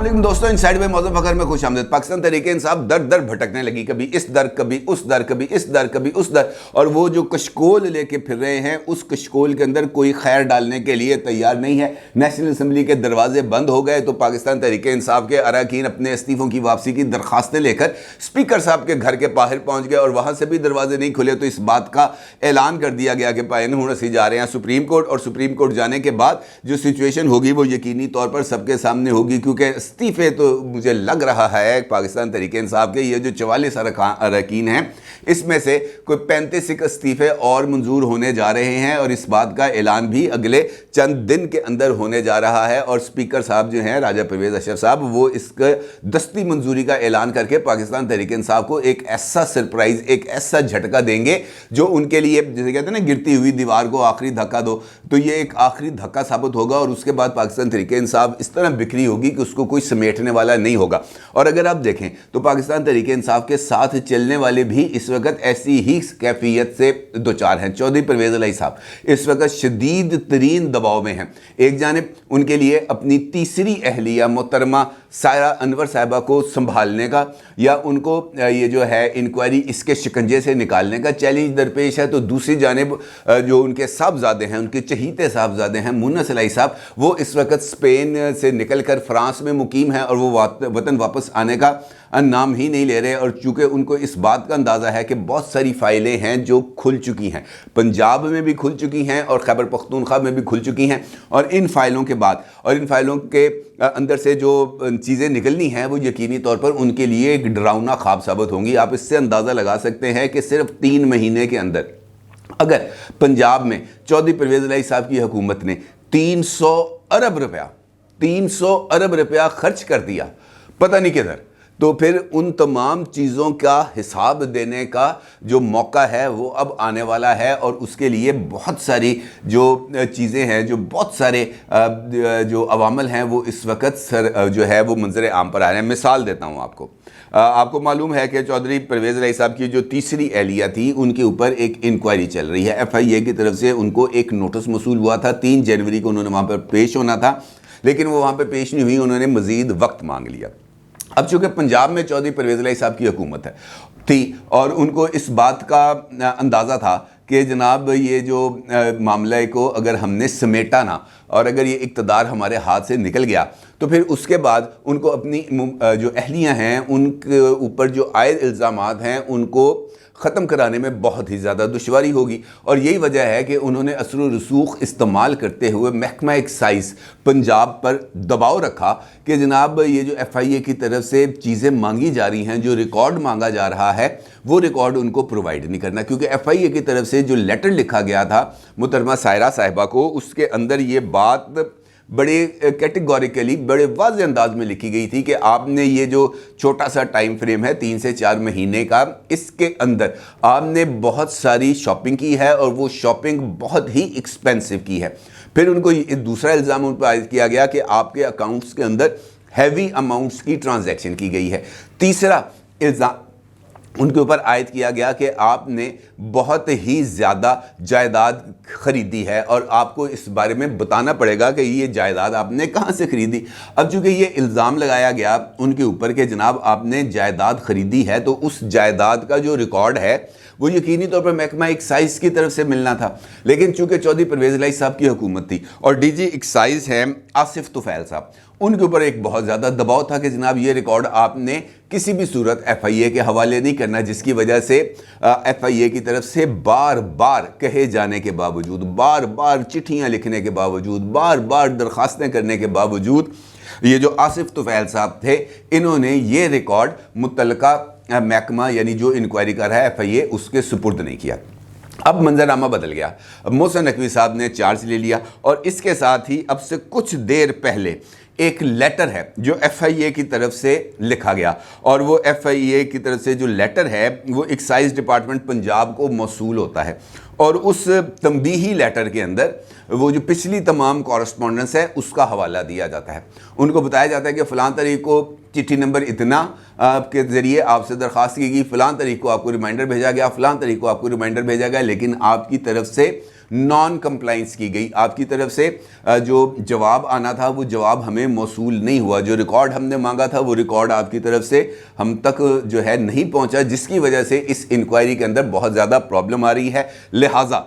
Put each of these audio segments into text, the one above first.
अस्सलाम दोस्तों, inside bye मौज़ूम Fakhar में खुश आमदीद। पाकिस्तान तहरीक इंसाफ दर दर भटकने लगी, कभी इस दर कभी उस दर, कभी इस दर कभी उस दर, और वो जो कशकोल लेके फिर रहे हैं उस कशकोल के अंदर कोई खैर डालने के लिए तैयार नहीं है। नेशनल असम्बली के दरवाजे बंद हो गए तो पाकिस्तान तहरीक इंसाफ के अरकान अपने इस्तीफ़ों की वापसी की दरखास्तें लेकर स्पीकर साहब के घर के बाहर पहुँच गए और वहाँ से भी दरवाजे नहीं खुले तो इस बात का ऐलान कर दिया गया कि पायन हूँ असी जा रहे हैं सुप्रीम कोर्ट, और सुप्रीम कोर्ट जाने के बाद जो सिचुएशन होगी वो यकीनी तौर पर सबके सामने होगी, क्योंकि इस्तीफे तो मुझे लग रहा है पाकिस्तान तहरीक इंसाफ के ये जो 44 अरकान हैं इसमें से कोई 35 इस्तीफे और मंजूर होने जा रहे हैं, और इस बात का ऐलान भी अगले चंद दिन के अंदर होने जा रहा है। और स्पीकर साहब जो हैं राजा परवेज़ अशरफ साहब, वो इसका दस्ती मंजूरी का ऐलान करके पाकिस्तान तहरीक इंसाफ को एक ऐसा सरप्राइज, एक ऐसा झटका देंगे जो उनके लिए, जैसे कहते हैं ना गिरती हुई दीवार को आखिरी धक्का दो, तो ये एक आखिरी धक्का साबित होगा। और उसके बाद पाकिस्तान तहरीक इंसाफ इस तरह बिखरी होगी कि उसको कोई समेटने वाला नहीं होगा। और अगर आप देखें तो पाकिस्तान तहरीक इंसाफ के साथ चलने वाले भी इस वक्त ऐसी ही कैफियत से दो चार हैं। चौधरी परवेज़ इलाही साहब इस वक्त शदीद तरीन दबाव में हैं। एक जानिब उनके लिए अपनी तीसरी अहलिया मोहतरमा सायरा अनवर साहिबा को संभालने का या उनको ये जो है इंक्वायरी इसके शिकंजे से निकालने का चैलेंज दरपेश है, तो दूसरी जानिब जो उनके साहबजादे हैं, उनके चहीते साहबजादे हैं मुन्नस इलाही साहब, वो इस वक्त स्पेन से निकलकर फ्रांस में मुकीम है और वो वतन वापस आने का नाम ही नहीं ले रहे। और चूँकि उनको इस बात का अंदाज़ा है कि बहुत सारी फ़ाइलें हैं जो खुल चुकी हैं, पंजाब में भी खुल चुकी हैं और खैबर पख्तूनख्वा में भी खुल चुकी हैं, और इन फ़ाइलों के बाद और इन फ़ाइलों के अंदर से जो चीज़ें निकलनी हैं वो यकीनी तौर पर उनके लिए एक डरावना ख्वाब साबित होंगी। आप इससे अंदाज़ा लगा सकते हैं कि सिर्फ 3 महीने के अंदर अगर पंजाब में चौधरी परवेज़ इलाही साहब की हुकूमत ने 300 अरब रुपया खर्च कर दिया पता नहीं किधर, तो फिर उन तमाम चीज़ों का हिसाब देने का जो मौका है वो अब आने वाला है। और उसके लिए बहुत सारी जो चीज़ें हैं, जो बहुत सारे जो अवामल हैं वो इस वक्त जो है वो मंजर आम पर आ रहे हैं। मिसाल देता हूँ आपको मालूम है कि चौधरी परवेज़ इलाही साहब की जो तीसरी एहलिया थी उनके ऊपर एक इंक्वायरी चल रही है। FIA की तरफ से उनको एक नोटिस मसूल हुआ था, 3 जनवरी को उन्होंने वहाँ पर पेश होना था, लेकिन वो वहाँ पर पेश नहीं हुई, उन्होंने मज़ीद वक्त मांग लिया। अब चूँकि पंजाब में चौधरी परवेज़ इलाही साहब की हुकूमत थी और उनको इस बात का अंदाज़ा था कि जनाब ये जो मामले को अगर हमने समेटा ना और अगर ये इक़्तिदार हमारे हाथ से निकल गया तो फिर उसके बाद उनको अपनी जो अहलियाँ हैं उनके ऊपर जो आयद इल्ज़ामात हैं उनको ख़त्म कराने में बहुत ही ज़्यादा दुश्वारी होगी। और यही वजह है कि उन्होंने असर व रसूख इस्तेमाल करते हुए महकमा एक्साइज़ पंजाब पर दबाव रखा कि जनाब ये जो FIA की तरफ से चीज़ें मांगी जा रही हैं, जो रिकॉर्ड मांगा जा रहा है वो रिकॉर्ड उनको प्रोवाइड नहीं करना, क्योंकि FIA की तरफ से जो लेटर लिखा गया था मोहतरमा सायरा साहिबा को, उसके अंदर ये बात बड़े कैटेगोरिकली बड़े वाज़ेह अंदाज में लिखी गई थी कि आपने ये जो छोटा सा टाइम फ्रेम है 3 से 4 महीने का, इसके अंदर आपने बहुत सारी शॉपिंग की है और वो शॉपिंग बहुत ही एक्सपेंसिव की है। फिर उनको दूसरा इल्ज़ाम उन पर आयद किया गया कि आपके अकाउंट्स के अंदर हैवी अमाउंट्स की ट्रांजैक्शन की गई है। तीसरा इल्ज़ाम उनके ऊपर आयद किया गया कि आपने बहुत ही ज़्यादा जायदाद ख़रीदी है और आपको इस बारे में बताना पड़ेगा कि ये जायदाद आपने कहाँ से ख़रीदी। अब चूँकि ये इल्ज़ाम लगाया गया उनके ऊपर कि जनाब आपने जायदाद ख़रीदी है, तो उस जायदाद का जो रिकॉर्ड है वो यकीनी तौर पर महकमा एक्साइज़ की तरफ से मिलना था, लेकिन चूँकि चौधरी परवेज़ इलाही साहब की हुकूमत थी और DG एक्साइज़ हैं आसिफ तुफ़ैल साहब, उनके ऊपर एक बहुत ज़्यादा दबाव था कि जनाब ये रिकॉर्ड आपने किसी भी सूरत FIA के हवाले नहीं करना, जिसकी वजह से FIA की तरफ से बार बार कहे जाने के बावजूद, बार बार चिट्ठियाँ लिखने के बावजूद, बार बार दरख्वास्तें करने के बावजूद ये जो आसिफ तुफ़ैल साहब थे इन्होंने ये रिकॉर्ड मुतल्लिका महकमा यानी जो इंक्वायरी कर रहा है FIA उसके सुपुर्द नहीं किया। अब मंजरनामा बदल गया, अब मोहसिन नकवी साहब ने चार्ज ले लिया और इसके साथ ही अब से कुछ देर पहले एक लेटर है जो FIA की तरफ से लिखा गया, और वो FIA की तरफ से जो लेटर है वो एक्साइज़ डिपार्टमेंट पंजाब को मौसूल होता है। और उस तंबीही लेटर के अंदर वो जो पिछली तमाम कॉरस्पॉन्डेंस है उसका हवाला दिया जाता है। उनको बताया जाता है कि फ़लाँ तारीख को चिट्ठी नंबर इतना आपके ज़रिए आपसे दरख्वास्त की गई, फ़लाँ तारीख को आपको रिमाइंडर भेजा गया, फ़लाँ तारीख को आपको रिमाइंडर भेजा गया, लेकिन आपकी तरफ से नॉन कंप्लाइंस की गई, आपकी तरफ से जो जवाब आना था वो जवाब हमें मौसूल नहीं हुआ, जो रिकॉर्ड हमने मांगा था वो रिकॉर्ड आपकी तरफ से हम तक जो है नहीं पहुंचा, जिसकी वजह से इस इंक्वायरी के अंदर बहुत ज़्यादा प्रॉब्लम आ रही है। लिहाजा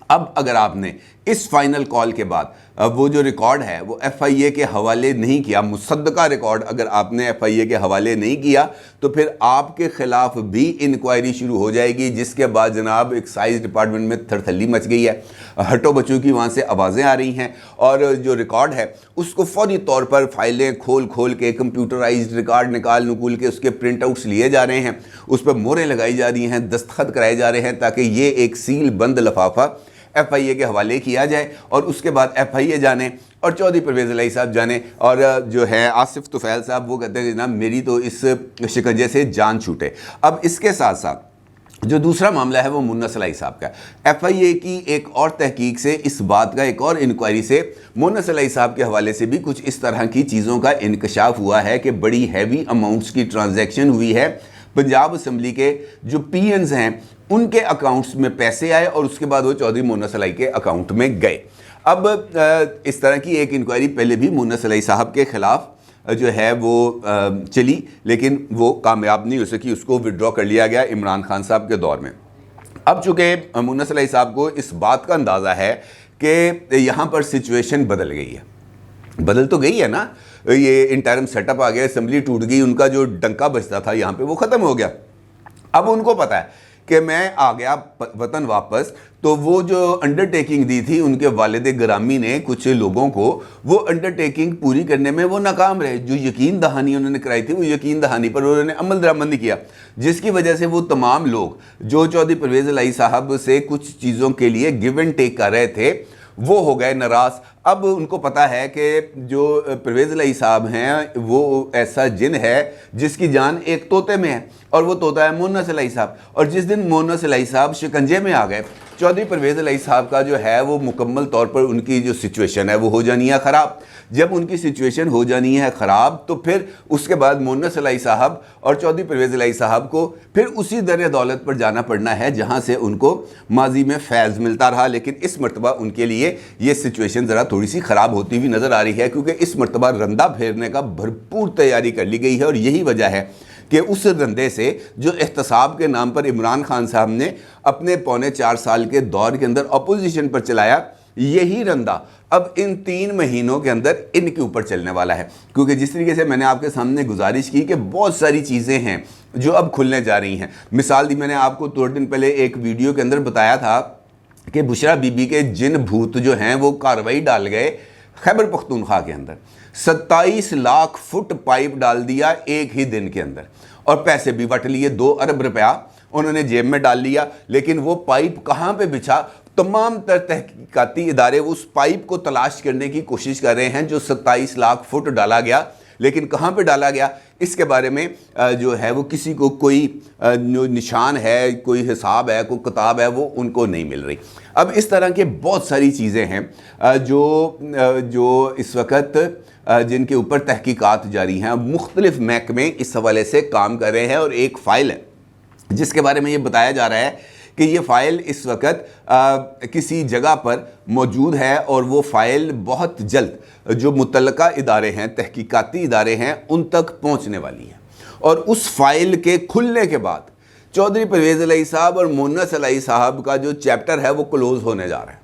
अब अगर आपने इस फाइनल कॉल के बाद वो जो रिकॉर्ड है वो एफआईए के हवाले नहीं किया, मुसद्दका रिकॉर्ड अगर आपने एफआईए के हवाले नहीं किया, तो फिर आपके खिलाफ भी इंक्वायरी शुरू हो जाएगी, जिसके बाद जनाब एक्साइज डिपार्टमेंट में थरथल्ली मच गई है, हटो बच्चों की वहाँ से आवाज़ें आ रही हैं, और जो रिकॉर्ड है उसको फौरी तौर पर फाइलें खोल खोल के कंप्यूटराइज्ड रिकॉर्ड निकाल नकूल के उसके प्रिंट आउट्स लिए जा रहे हैं, उस पर मोहरें लगाई जा रही हैं, दस्तखत कराए जा रहे हैं, ताकि ये एक सील बंद लिफाफा एफआईए के हवाले किया जाए और उसके बाद एफआईए जाने और चौधरी परवेज़ इलाही साहब जाने, और जो है आसिफ तुफैल साहब वो कहते हैं जनाब मेरी तो इस शिकंजे से जान छूटे। अब इसके साथ साथ जो दूसरा मामला है वो मुन्ना सलाई साहब का, एफआईए की एक और तहकीक से इस बात का, एक और इंक्वायरी से मुन्ना सलाई साहब के हवाले से भी कुछ इस तरह की चीज़ों का इंकशाफ हुआ है कि बड़ी हैवी अमाउंट्स की ट्रांजैक्शन हुई है, पंजाब असम्बली के जो पीएनस हैं उनके अकाउंट्स में पैसे आए और उसके बाद वो चौधरी मुन्ना सलाई के अकाउंट में गए। अब इस तरह की एक इंक्वायरी पहले भी मुन्ना सलाई साहब के ख़िलाफ़ जो है वो चली, लेकिन वो कामयाब नहीं हो सकी, उसको विड्रॉ कर लिया गया इमरान खान साहब के दौर में। अब चूँकि मुन्ना सलाई साहब को इस बात का अंदाज़ा है कि यहाँ पर सिचुएशन बदल गई है, बदल तो गई है ना, ये इंटरिम सेटअप आ गया, असेंबली टूट गई, उनका जो डंका बजता था यहाँ पे वो ख़त्म हो गया। अब उनको पता है कि मैं आ गया वतन वापस, तो वो जो अंडरटेकिंग दी थी उनके वालिद गिरामी ने कुछ लोगों को, वो अंडरटेकिंग पूरी करने में वो नाकाम रहे। जो यकीन दहानी उन्होंने कराई थी वो यकीन दहानी पर उन्होंने अमल दरामद नहीं किया, जिसकी वजह से वो तमाम लोग जो चौधरी परवेज़ इलाही साहब से कुछ चीज़ों के लिए गिव एंड टेक कर रहे थे वो हो गए नाराज़। अब उनको पता है कि जो परवेज़ इलाही साहब हैं वो ऐसा जिन है जिसकी जान एक तोते में है, और वो तोता है मुन्ना सलाई साहब। और जिस दिन मुन्ना सलाई साहब शिकंजे में आ गए, चौधरी परवेज़ इलाही साहब का जो है वो मुकम्मल तौर पर उनकी जो सिचुएशन है वो हो जानी है ख़राब। जब उनकी सिचुएशन हो जानी है ख़राब तो फिर उसके बाद मुन्ना सलाई साहब और चौधरी परवेज़ इलाही साहब को फिर उसी दर दौलत पर जाना पड़ना है जहाँ से उनको माजी में फैज़ मिलता रहा। लेकिन इस मरतबा उनके लिए ये सिचुएशन ज़रा थोड़ी सी ख़राब होती हुई नज़र आ रही है, क्योंकि इस मरतबा रंदा फेरने का भरपूर तैयारी कर ली गई है। और यही वजह है कि उस रंदे से जो एहतसाब के नाम पर इमरान खान साहब ने अपने 4.25 साल के दौर के अंदर अपोजिशन पर चलाया, यही रंदा अब इन 3 महीनों के अंदर इनके ऊपर चलने वाला है। क्योंकि जिस तरीके से मैंने आपके सामने गुजारिश की कि बहुत सारी चीज़ें हैं जो अब खुलने जा रही हैं। मिसाल दी मैंने आपको थोड़े दिन पहले एक वीडियो के अंदर बताया था कि बुशरा बीबी के जिन भूत जो हैं वो कार्रवाई डाल गए खैबर पख्तूनख्वा के अंदर, 27 लाख फुट पाइप डाल दिया एक ही दिन के अंदर, और पैसे भी वट लिए, 2 अरब रुपया उन्होंने जेब में डाल लिया। लेकिन वो पाइप कहाँ पे बिछा, तमाम तहकीकाती इदारे उस पाइप को तलाश करने की कोशिश कर रहे हैं जो 27 लाख फुट डाला गया, लेकिन कहाँ पे डाला गया इसके बारे में जो है वो किसी को कोई जो निशान है, कोई हिसाब है, कोई किताब है, वो उनको नहीं मिल रही। अब इस तरह के बहुत सारी चीज़ें हैं जो इस वक्त जिनके ऊपर तहकीकात जारी हैं। मुख्तलिफ महकमे इस हवाले से काम कर रहे हैं, और एक फ़ाइल है जिसके बारे में ये बताया जा रहा है कि ये फ़ाइल इस वक्त किसी जगह पर मौजूद है, और वो फ़ाइल बहुत जल्द जो मुतल्लका इदारे हैं, तहकीकाती इदारे हैं, उन तक पहुंचने वाली है। और उस फ़ाइल के खुलने के बाद चौधरी परवेज़ इलाही साहब और मुन्ना सलाई साहब का जो चैप्टर है वो क्लोज़ होने जा रहा है,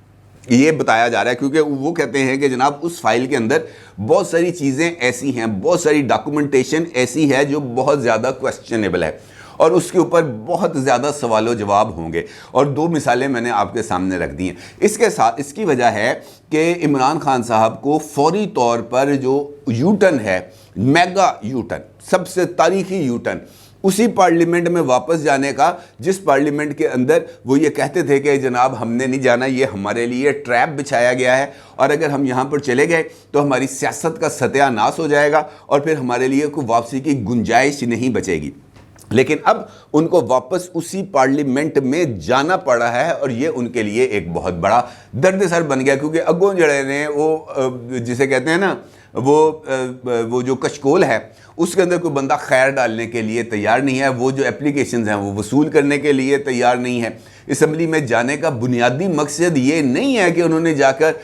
ये बताया जा रहा है। क्योंकि वो कहते हैं कि जनाब उस फाइल के अंदर बहुत सारी चीज़ें ऐसी हैं, बहुत सारी डॉक्यूमेंटेशन ऐसी है जो बहुत ज़्यादा क्वेश्चनेबल है, और उसके ऊपर बहुत ज़्यादा सवालों जवाब होंगे। और 2 मिसालें मैंने आपके सामने रख दी हैं। इसके साथ इसकी वजह है कि इमरान खान साहब को फौरी तौर पर जो यूटर्न है, मेगा यूटर्न, सबसे तारीखी यूटर्न, उसी पार्लियामेंट में वापस जाने का जिस पार्लियामेंट के अंदर वो ये कहते थे कि जनाब हमने नहीं जाना, ये हमारे लिए ट्रैप बिछाया गया है, और अगर हम यहाँ पर चले गए तो हमारी सियासत का सत्यानाश हो जाएगा और फिर हमारे लिए कोई वापसी की गुंजाइश नहीं बचेगी। लेकिन अब उनको वापस उसी पार्लियामेंट में जाना पड़ा है और ये उनके लिए एक बहुत बड़ा दर्द-सर बन गया, क्योंकि अगों जड़े ने वो जिसे कहते हैं ना वो जो कशकोल है उसके अंदर कोई बंदा खैर डालने के लिए तैयार नहीं है, वो जो एप्लीकेशंस हैं वो वसूल करने के लिए तैयार नहीं है। असम्बली में जाने का बुनियादी मकसद ये नहीं है कि उन्होंने जाकर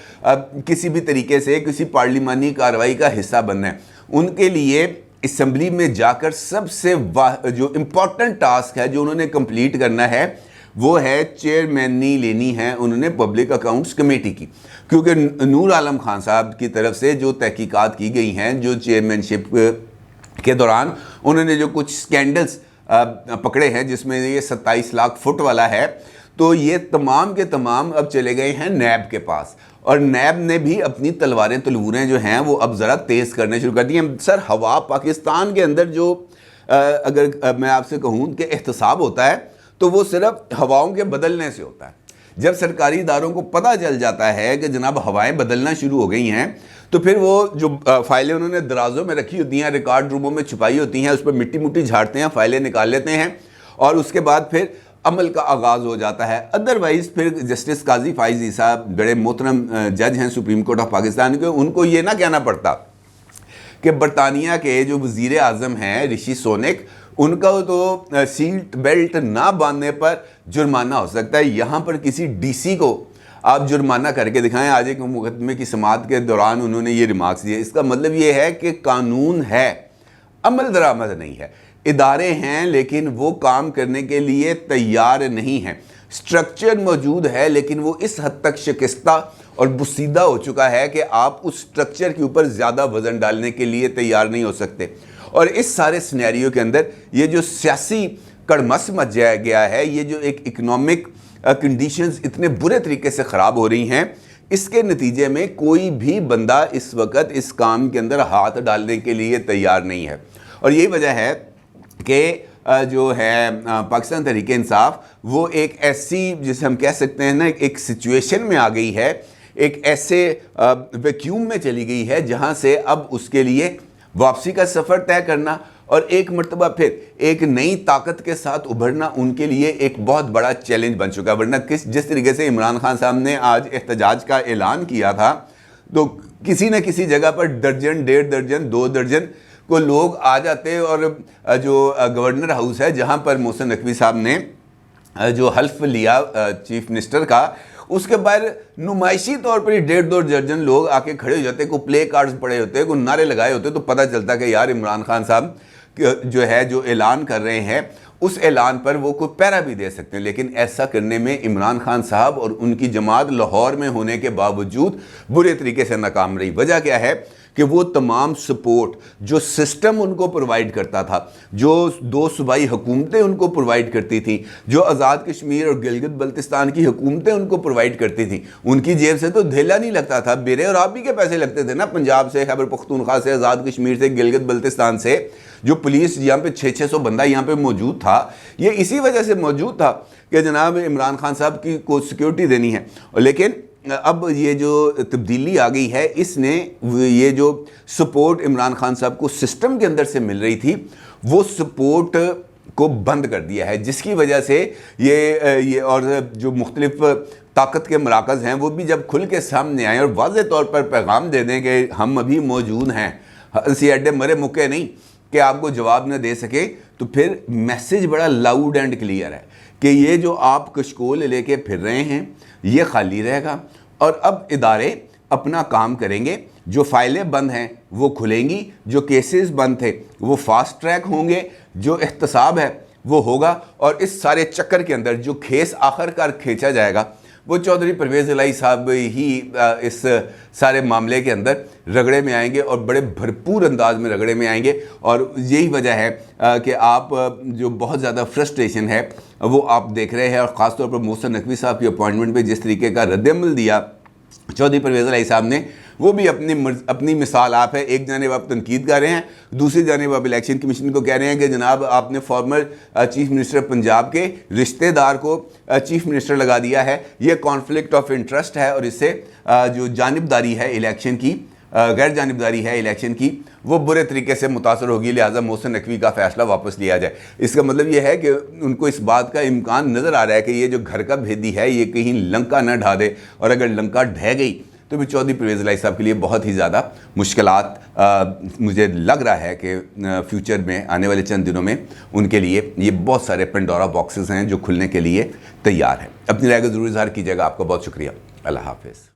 किसी भी तरीके से किसी पार्लिमानी कार्रवाई का हिस्सा बनना है। उनके लिए असम्बली में जाकर सबसे जो इम्पोर्टेंट टास्क है जो उन्होंने कंप्लीट करना है वो है चेयरमैनी लेनी है उन्होंने पब्लिक अकाउंट्स कमेटी की, क्योंकि नूर आलम खान साहब की तरफ से जो तहकीकात की गई हैं, जो चेयरमैनशिप के दौरान उन्होंने जो कुछ स्कैंडल्स पकड़े हैं जिसमें ये 27 लाख फुट वाला है, तो ये तमाम के तमाम अब चले गए हैं नैब के पास और नैब ने भी अपनी तलवारें तलवूरें जो हैं वो अब ज़रा तेज़ करने शुरू कर दी हैं। सर, हवा पाकिस्तान के अंदर जो अगर मैं आपसे कहूँ कि एहतसाब होता है तो वो सिर्फ हवाओं के बदलने से होता है। जब सरकारी इदारों को पता चल जाता है कि जनाब हवाएं बदलना शुरू हो गई हैं, तो फिर वो जो फाइलें उन्होंने दराजों में रखी होती हैं, रिकॉर्ड रूमों में छुपाई होती हैं, उस पर मिट्टी मुट्टी झाड़ते हैं, फाइलें निकाल लेते हैं और उसके बाद फिर अमल का आगाज़ हो जाता है। अदरवाइज़ फिर जस्टिस काजी फाइजी साहब बड़े मोहतरम जज हैं सुप्रीम कोर्ट ऑफ पाकिस्तान के, उनको ये ना कहना पड़ता कि बरतानिया के जो वज़ीर आज़म हैं ऋषि सोनक, उनका तो सीट बेल्ट ना बांधने पर जुर्माना हो सकता है। यहाँ पर किसी डीसी को आप जुर्माना करके दिखाएं। आज एक मुकदमे की समाअत के दौरान उन्होंने ये रिमार्क्स दिए। इसका मतलब ये है कि कानून है, अमल दरामद नहीं है। इदारे हैं लेकिन वो काम करने के लिए तैयार नहीं हैं। स्ट्रक्चर मौजूद है लेकिन वो इस हद तक शिकस्ता और बुसीदा हो चुका है कि आप उस स्ट्रक्चर के ऊपर ज़्यादा वज़न डालने के लिए तैयार नहीं हो सकते। और इस सारे सिनेरियो के अंदर ये जो सियासी कड़मस मच गया है, ये जो एक इकोनॉमिक कंडीशंस इतने बुरे तरीके से ख़राब हो रही हैं, इसके नतीजे में कोई भी बंदा इस वक्त इस काम के अंदर हाथ डालने के लिए तैयार नहीं है। और यही वजह है कि जो है पाकिस्तान तहरीक इंसाफ वो एक ऐसी, जिसे हम कह सकते हैं ना, एक सिचुएशन में आ गई है, एक ऐसे वैक्यूम में चली गई है जहाँ से अब उसके लिए वापसी का सफ़र तय करना और एक मरतबा फिर एक नई ताकत के साथ उभरना उनके लिए एक बहुत बड़ा चैलेंज बन चुका है। वरना जिस तरीके से इमरान खान साहब ने आज एहतजाज का ऐलान किया था, तो किसी न किसी जगह पर दर्जन, 1.5 दर्जन, 2 दर्जन को लोग आ जाते और जो गवर्नर हाउस है जहाँ पर मोहसिन नकवी साहब ने जो हल्फ लिया चीफ मिनिस्टर का, उसके बाहर नुमाइशी तौर पर ही 1.5-2 दर्जन लोग आके खड़े हो जाते, को प्ले कार्ड्स पड़े होते, को नारे लगाए होते, तो पता चलता कि यार इमरान खान साहब जो है जो ऐलान कर रहे हैं उस ऐलान पर वो कोई पैरा भी दे सकते हैं। लेकिन ऐसा करने में इमरान खान साहब और उनकी जमात लाहौर में होने के बावजूद बुरे तरीके से नाकाम रही। वजह क्या है कि वो तमाम सपोर्ट जो सिस्टम उनको प्रोवाइड करता था, जो 2 सूबाई हुकूमतें उनको प्रोवाइड करती थी, जो आज़ाद कश्मीर और गिलगित बल्तिस्तान की हुकूमतें उनको प्रोवाइड करती थी, उनकी जेब से तो धेला नहीं लगता था। मेरे और आप ही के पैसे लगते थे ना, पंजाब से, खैबर पख्तूनख्वा से, आज़ाद कश्मीर से, गिलगित बल्तिस्तान से। जो पुलिस यहाँ पे 600-600 बंदा यहाँ पे मौजूद था, ये इसी वजह से मौजूद था कि जनाब इमरान खान साहब की को सिक्योरिटी देनी है। लेकिन अब ये जो तब्दीली आ गई है, इसने ये जो सपोर्ट इमरान खान साहब को सिस्टम के अंदर से मिल रही थी वो सपोर्ट को बंद कर दिया है, जिसकी वजह से ये और जो मुख्तलिफ ताकत के मराकज़ हैं वो भी जब खुल के सामने आए और वाज़े तौर पर पैगाम दे दें कि हम अभी मौजूद हैं, हंसी अड्डे मरे मुक्के नहीं कि आपको जवाब न दे सके, तो फिर मैसेज बड़ा लाउड एंड क्लियर है कि ये जो आप कशकोल लेके फिर रहे हैं ये खाली रहेगा और अब इदारे अपना काम करेंगे। जो फाइलें बंद हैं वो खुलेंगी, जो केसेस बंद थे वो फास्ट ट्रैक होंगे, जो एहतसाब है वो होगा और इस सारे चक्कर के अंदर जो खेस आखिरकार खींचा जाएगा वो चौधरी परवेज़ इलाही साहब ही इस सारे मामले के अंदर रगड़े में आएंगे और बड़े भरपूर अंदाज में रगड़े में आएंगे। और यही वजह है कि आप जो बहुत ज़्यादा फ्रस्ट्रेशन है वो आप देख रहे हैं। और ख़ास तौर पर मोहसिन नकवी साहब की अपॉइंटमेंट पे जिस तरीके का रद्द-ए-अमल दिया चौधरी परवेज़ इलाही साहब ने, वो भी अपनी मिसाल आप है। एक जानिब आप तनकीद कर रहे हैं, दूसरी जानिब आप इलेक्शन कमीशन को कह रहे हैं कि जनाब आपने फॉर्मर चीफ मिनिस्टर पंजाब के रिश्तेदार को चीफ मिनिस्टर लगा दिया है। ये कॉन्फ्लिक्ट ऑफ इंटरेस्ट है और इससे जो जानिबदारी है इलेक्शन की गैर जानिबदारी है इलेक्शन की, वो बुरे तरीके से मुतासर होगी, लिहाजा मोहसिन नकवी का फैसला वापस लिया जाए। इसका मतलब ये है कि उनको इस बात का इम्कान नज़र आ रहा है कि ये जो घर का भेदी है ये कहीं लंका न ढा दे, और अगर लंका ढह गई तो भी चौधरी परवेज़ इलाही साहब के लिए बहुत ही ज़्यादा मुश्किलात मुझे लग रहा है कि फ्यूचर में आने वाले चंद दिनों में उनके लिए ये बहुत सारे पेंडोरा बॉक्सेस हैं जो खुलने के लिए तैयार हैं। अपनी राय को ज़रूर इज़हार कीजिएगा। आपका बहुत शुक्रिया। अल्लाह हाफ़िज़।